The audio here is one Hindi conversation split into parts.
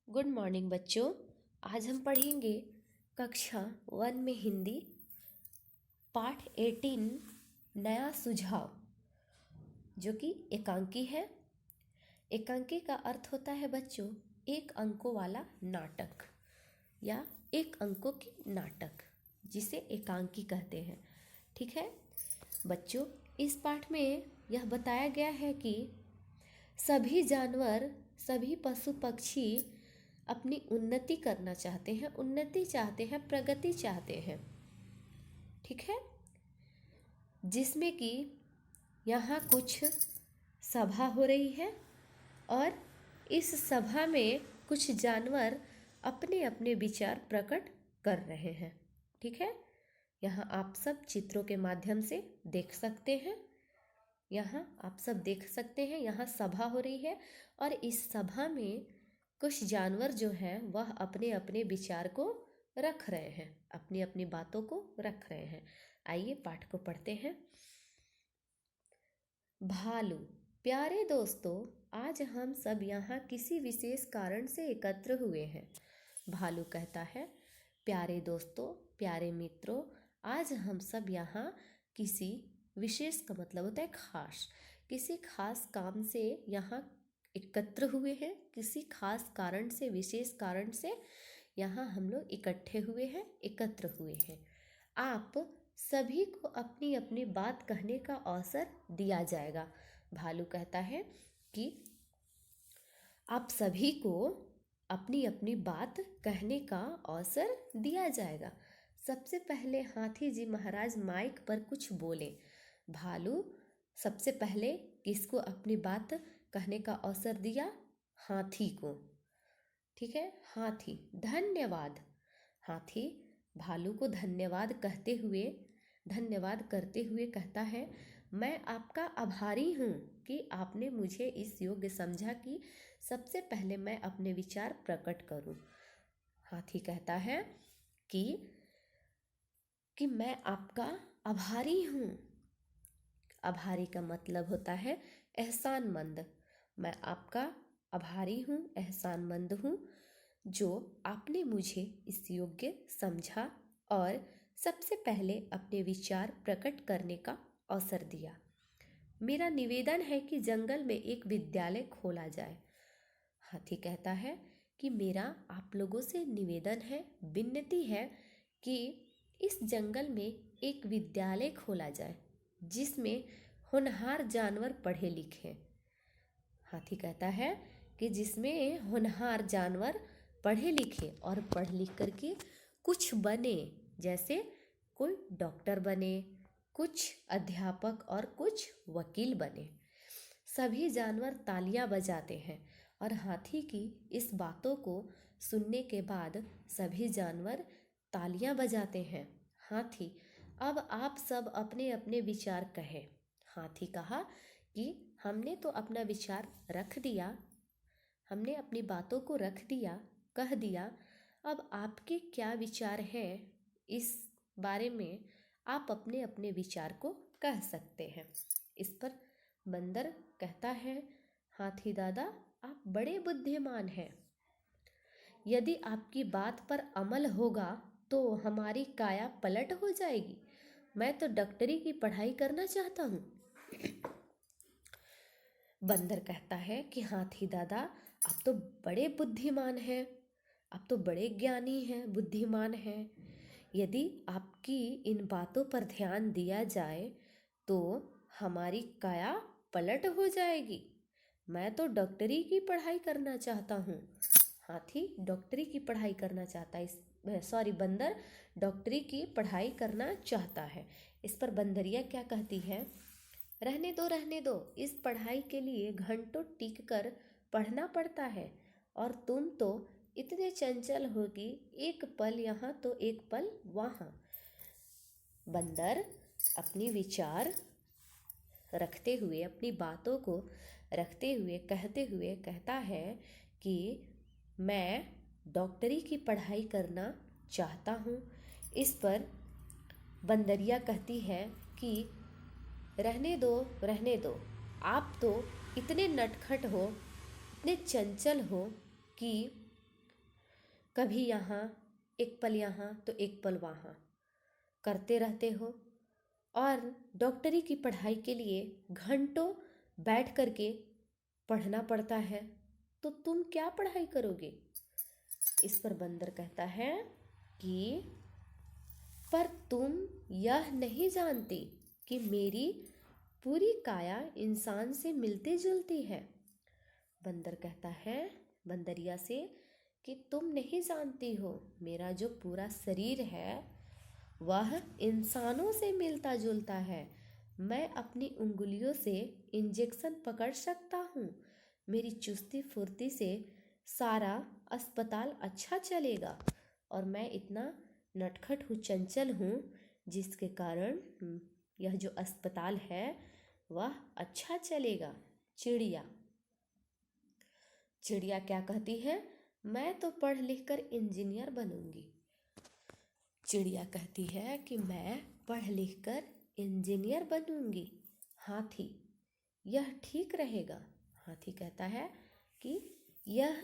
गुड मॉर्निंग बच्चों। आज हम पढ़ेंगे कक्षा 1 में हिंदी पाठ 18 नया सुझाव, जो कि एकांकी है। एकांकी का अर्थ होता है बच्चों एक अंकों वाला नाटक या एक अंकों की नाटक, जिसे एकांकी कहते हैं। ठीक है बच्चों, इस पाठ में यह बताया गया है कि सभी जानवर, सभी पशु पक्षी अपनी उन्नति करना चाहते हैं, उन्नति चाहते हैं, प्रगति चाहते हैं। ठीक है, जिसमें कि यहाँ कुछ सभा हो रही है और इस सभा में कुछ जानवर अपने अपने विचार प्रकट कर रहे हैं। ठीक है, यहाँ आप सब चित्रों के माध्यम से देख सकते हैं। यहाँ आप सब देख सकते हैं, यहाँ सभा हो रही है और इस सभा में कुछ जानवर जो हैं वह अपने अपने विचार को रख रहे हैं, अपनी अपनी बातों को रख रहे हैं। आइए पाठ को पढ़ते हैं। भालू। प्यारे दोस्तों, आज हम सब यहाँ किसी विशेष कारण से एकत्र हुए हैं। भालू कहता है, प्यारे दोस्तों, प्यारे मित्रों, आज हम सब यहाँ किसी विशेष का मतलब होता है खास, किसी खास काम से यहाँ एकत्र हुए हैं। किसी खास कारण से, विशेष कारण से यहाँ हम लोग इकट्ठे हुए हैं, एकत्र हुए हैं। आप सभी को अपनी अपनी बात कहने का अवसर दिया जाएगा। भालू कहता है कि आप सभी को अपनी अपनी बात कहने का अवसर दिया जाएगा। सबसे पहले हाथी जी महाराज माइक पर कुछ बोले। भालू सबसे पहले किसको अपनी बात कहने का अवसर दिया? हाथी को। ठीक है, हाथी। धन्यवाद। हाथी भालू को धन्यवाद करते हुए कहता है, मैं आपका आभारी हूँ कि आपने मुझे इस योग्य समझा कि सबसे पहले मैं अपने विचार प्रकट करूँ। हाथी कहता है कि मैं आपका आभारी हूँ। आभारी का मतलब होता है एहसानमंद। मैं आपका आभारी हूँ, एहसानमंद हूँ, जो आपने मुझे इस योग्य समझा और सबसे पहले अपने विचार प्रकट करने का अवसर दिया। मेरा निवेदन है कि जंगल में एक विद्यालय खोला जाए। हाथी कहता है कि मेरा आप लोगों से निवेदन है, विनती है कि इस जंगल में एक विद्यालय खोला जाए जिसमें होनहार जानवर पढ़े लिखे। हाथी कहता है कि जिसमें होनहार जानवर पढ़े लिखे और पढ़ लिख करके कुछ बने, जैसे कोई डॉक्टर बने, कुछ अध्यापक और कुछ वकील बने। सभी जानवर तालियां बजाते हैं और हाथी की इस बातों को सुनने के बाद सभी जानवर तालियां बजाते हैं। हाथी, अब आप सब अपने अपने विचार कहें। हाथी कहा कि हमने तो अपना विचार रख दिया, हमने अपनी बातों को रख दिया, कह दिया। अब आपके क्या विचार हैं इस बारे में, आप अपने अपने विचार को कह सकते हैं। इस पर बंदर कहता है, हाथी दादा आप बड़े बुद्धिमान हैं। यदि आपकी बात पर अमल होगा तो हमारी काया पलट हो जाएगी। मैं तो डॉक्टरी की पढ़ाई करना चाहता हूँ। बंदर कहता है कि हाथी दादा आप तो बड़े बुद्धिमान हैं, आप तो बड़े ज्ञानी हैं, बुद्धिमान हैं। यदि आपकी इन बातों पर ध्यान दिया जाए तो हमारी काया पलट हो जाएगी। मैं तो डॉक्टरी की पढ़ाई करना चाहता हूँ। हाथी डॉक्टरी की पढ़ाई करना चाहता है, बंदर डॉक्टरी की पढ़ाई करना चाहता है। इस पर बंदरिया क्या कहती है, रहने दो, इस पढ़ाई के लिए घंटों टिक कर पढ़ना पड़ता है और तुम तो इतने चंचल हो कि एक पल यहाँ तो एक पल वहाँ। बंदर अपनी विचार रखते हुए, अपनी बातों को रखते हुए, कहते हुए कहता है कि मैं डॉक्टरी की पढ़ाई करना चाहता हूँ। इस पर बंदरिया कहती है कि रहने दो, आप तो इतने नटखट हो, इतने चंचल हो कि कभी यहाँ एक पल यहाँ तो एक पल वहाँ करते रहते हो, और डॉक्टरी की पढ़ाई के लिए घंटों बैठ करके पढ़ना पड़ता है, तो तुम क्या पढ़ाई करोगे? इस पर बंदर कहता है कि पर तुम यह नहीं जानती कि मेरी पूरी काया इंसान से मिलती जुलती है। बंदर कहता है बंदरिया से कि तुम नहीं जानती हो, मेरा जो पूरा शरीर है वह इंसानों से मिलता जुलता है। मैं अपनी उंगलियों से इंजेक्शन पकड़ सकता हूँ, मेरी चुस्ती फुर्ती से सारा अस्पताल अच्छा चलेगा, और मैं इतना नटखट हूँ, चंचल हूँ, जिसके कारण यह जो अस्पताल है वह अच्छा चलेगा। चिड़िया चिड़िया क्या कहती है? मैं तो पढ़ लिख कर इंजीनियर बनूंगी। चिड़िया कहती है कि मैं पढ़ लिख कर इंजीनियर बनूंगी। हाथी, यह ठीक रहेगा। हाथी कहता है कि यह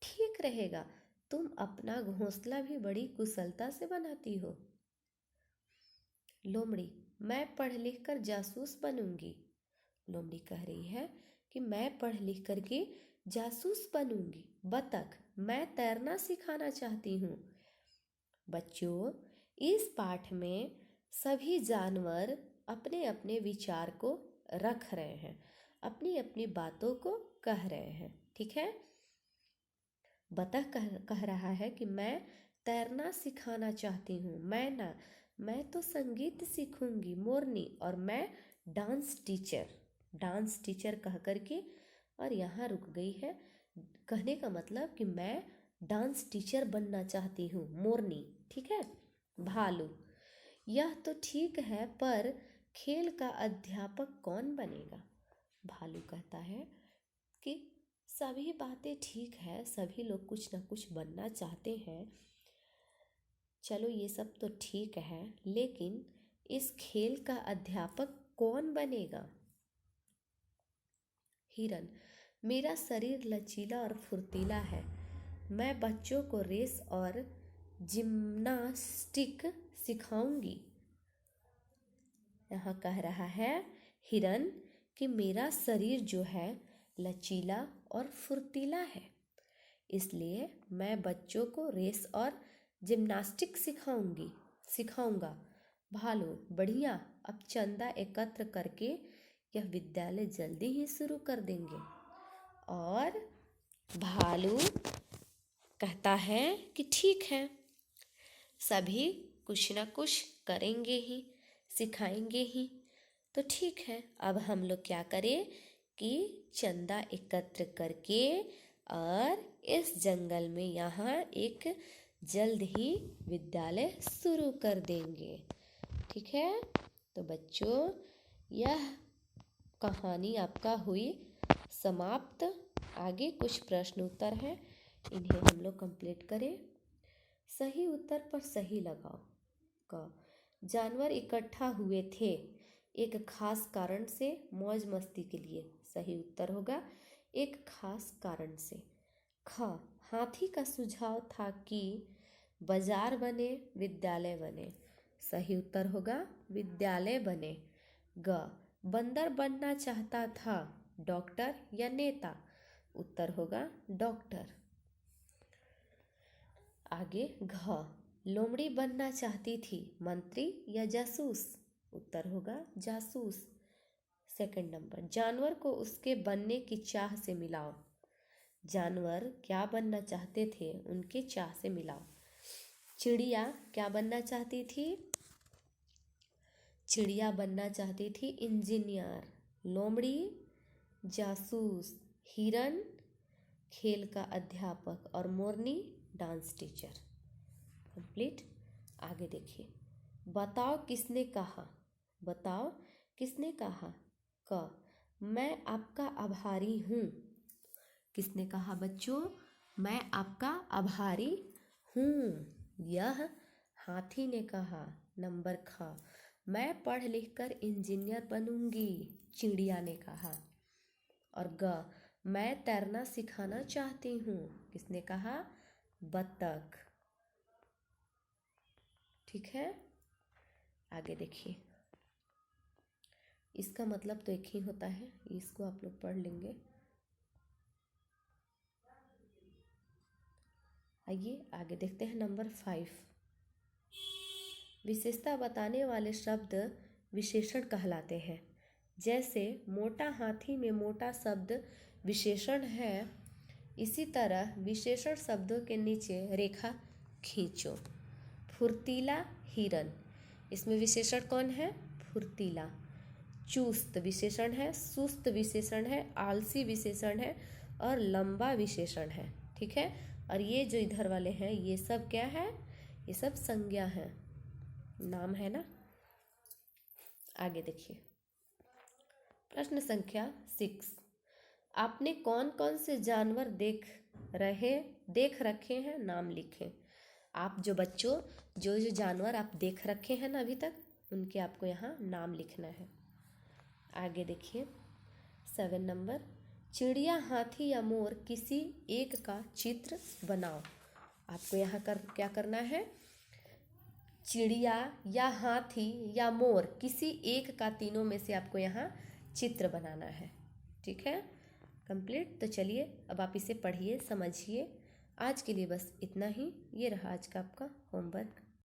ठीक रहेगा, तुम अपना घोंसला भी बड़ी कुशलता से बनाती हो। लोमड़ी, मैं पढ़ लिख कर जासूस बनूंगी। लोमड़ी कह रही है कि मैं पढ़ लिख करके जासूस बनूंगी। बतख, मैं तैरना सिखाना चाहती हूँ। बच्चों, इस पाठ में सभी जानवर अपने अपने विचार को रख रहे हैं, अपनी अपनी बातों को कह रहे हैं, ठीक है। बतख कह रहा है कि मैं तैरना सिखाना चाहती हूँ। मैं तो संगीत सीखूंगी। मोरनी, और मैं डांस टीचर कह करके और यहाँ रुक गई है। कहने का मतलब कि मैं डांस टीचर बनना चाहती हूँ, मोरनी, ठीक है। भालू, यह तो ठीक है, पर खेल का अध्यापक कौन बनेगा? भालू कहता है कि सभी बातें ठीक है, सभी लोग कुछ ना कुछ बनना चाहते हैं, चलो ये सब तो ठीक है, लेकिन इस खेल का अध्यापक कौन बनेगा? हिरन, मेरा शरीर लचीला और फुर्तीला है, मैं बच्चों को रेस और जिम्नास्टिक सिखाऊंगी। यहाँ कह रहा है हिरन कि मेरा शरीर जो है लचीला और फुर्तीला है, इसलिए मैं बच्चों को रेस और जिम्नास्टिक सिखाऊंगा। भालू, बढ़िया, अब चंदा एकत्र करके यह विद्यालय जल्दी ही शुरू कर देंगे। और भालू कहता है कि ठीक है, सभी कुछ ना कुछ करेंगे ही, सिखाएंगे ही, तो ठीक है, अब हम लोग क्या करें कि चंदा एकत्र करके और इस जंगल में यहाँ एक जल्द ही विद्यालय शुरू कर देंगे, ठीक है। तो बच्चों, यह कहानी आपका हुई समाप्त। आगे कुछ प्रश्न उत्तर हैं, इन्हें हम लोग कंप्लीट करें। सही उत्तर पर सही लगाओ। क, जानवर इकट्ठा हुए थे एक खास कारण से, मौज मस्ती के लिए। सही उत्तर होगा एक खास कारण से। ख, हाथी का सुझाव था कि बाजार बने, विद्यालय बने। सही उत्तर होगा विद्यालय बने। ग, बंदर बनना चाहता था डॉक्टर या नेता। उत्तर होगा डॉक्टर। आगे घ, लोमड़ी बनना चाहती थी मंत्री या जासूस। उत्तर होगा जासूस। सेकंड नंबर, जानवर को उसके बनने की चाह से मिलाओ। जानवर क्या बनना चाहते थे, उनके चाह से मिलाओ। चिड़िया क्या बनना चाहती थी? चिड़िया बनना चाहती थी इंजीनियर। लोमड़ी जासूस। हिरन खेल का अध्यापक, और मोरनी डांस टीचर। कंप्लीट। आगे देखिए, बताओ किसने कहा। बताओ किसने कहा। क, मैं आपका आभारी हूँ। किसने कहा बच्चों? मैं आपका आभारी हूँ। यह हाथी ने कहा। नंबर ख, मैं पढ़ लिख कर इंजीनियर बनूंगी। चिड़िया ने कहा। और ग, मैं तैरना सिखाना चाहती हूँ। किसने कहा? बतख। ठीक है, आगे देखिए, इसका मतलब तो एक ही होता है, इसको आप लोग पढ़ लेंगे। आइए आगे देखते हैं नंबर 5। विशेषता बताने वाले शब्द विशेषण कहलाते हैं। जैसे मोटा हाथी में मोटा शब्द विशेषण है, इसी तरह विशेषण शब्दों के नीचे रेखा खींचो। फुर्तीला हिरन, इसमें विशेषण कौन है? फुर्तीला। चुस्त विशेषण है, सुस्त विशेषण है, आलसी विशेषण है और लंबा विशेषण है। ठीक है, और ये जो इधर वाले हैं ये सब क्या है? ये सब संज्ञा है, नाम है ना। आगे देखिए, प्रश्न संख्या 6। आपने कौन कौन से जानवर देख रखे हैं, नाम लिखें। आप जो बच्चों जो जानवर आप देख रखे हैं ना अभी तक, उनके आपको यहाँ नाम लिखना है। आगे देखिए 7 नंबर, चिड़िया, हाथी या मोर किसी एक का चित्र बनाओ। आपको यहाँ क्या करना है? चिड़िया या हाथी या मोर किसी एक का, तीनों में से आपको यहाँ चित्र बनाना है। ठीक है, कंप्लीट। तो चलिए अब आप इसे पढ़िए, समझिए। आज के लिए बस इतना ही। ये रहा आज का आपका होमवर्क।